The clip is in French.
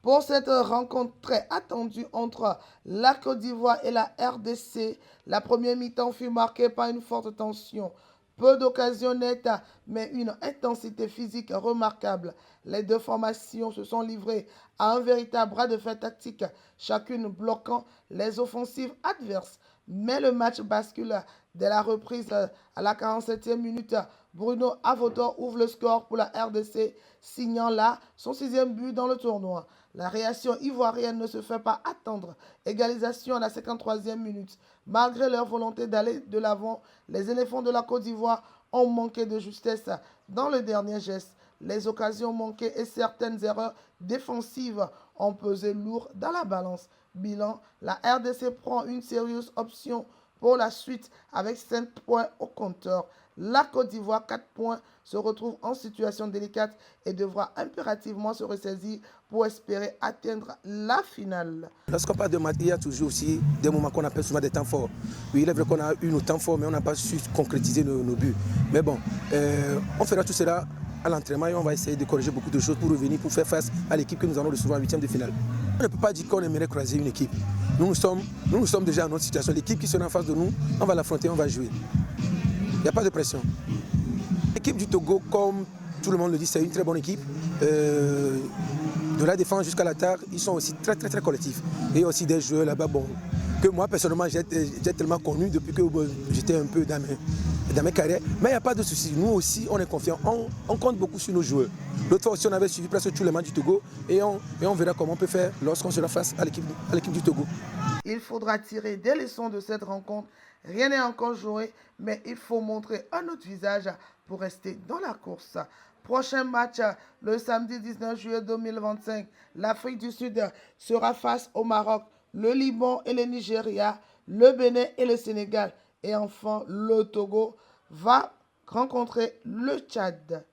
Pour cette rencontre très attendue entre la Côte d'Ivoire et la RDC, la première mi-temps fut marquée par une forte tension. Peu d'occasions nettes, mais une intensité physique remarquable. Les deux formations se sont livrées à un véritable bras de fer tactique, chacune bloquant les offensives adverses. Mais le match bascule dès la reprise à la 47e minute. Bruno Avotor ouvre le score pour la RDC, signant là son sixième but dans le tournoi. La réaction ivoirienne ne se fait pas attendre. Égalisation à la 53e minute. Malgré leur volonté d'aller de l'avant, les éléphants de la Côte d'Ivoire ont manqué de justesse dans le dernier geste. Les occasions manquées et certaines erreurs défensives ont pesé lourd dans la balance. Bilan, la RDC prend une sérieuse option pour la suite avec 5 points au compteur. La Côte d'Ivoire, 4 points, se retrouve en situation délicate et devra impérativement se ressaisir pour espérer atteindre la finale. Lorsqu'on parle de match, il y a toujours aussi des moments qu'on appelle souvent des temps forts. Oui, il est vrai qu'on a eu nos temps forts, mais on n'a pas su concrétiser nos buts. Mais bon, on fera tout cela à l'entraînement et on va essayer de corriger beaucoup de choses pour revenir, pour faire face à l'équipe que nous allons recevoir en huitième de finale. On ne peut pas dire qu'on aimerait croiser une équipe. Nous sommes déjà dans notre situation. L'équipe qui sera en face de nous, on va l'affronter, on va jouer. Il n'y a pas de pression. L'équipe du Togo, comme tout le monde le dit, c'est une très bonne équipe. De la défense jusqu'à l'attaque, ils sont aussi très collectifs. Et il y a aussi des joueurs là-bas, bon, que moi personnellement j'ai tellement connu depuis que j'étais un peu dans mes carrières. Mais il n'y a pas de souci. Nous aussi, on est confiants. On compte beaucoup sur nos joueurs. L'autre fois aussi, on avait suivi presque tous les matchs du Togo et on verra comment on peut faire lorsqu'on sera face à l'équipe du Togo. Il faudra tirer des leçons de cette rencontre. Rien n'est encore joué, mais il faut montrer un autre visage pour rester dans la course. Prochain match, le samedi 19 juillet 2025, l'Afrique du Sud sera face au Maroc, le Liban et le Nigeria, le Bénin et le Sénégal. Et enfin, le Togo va rencontrer le Tchad.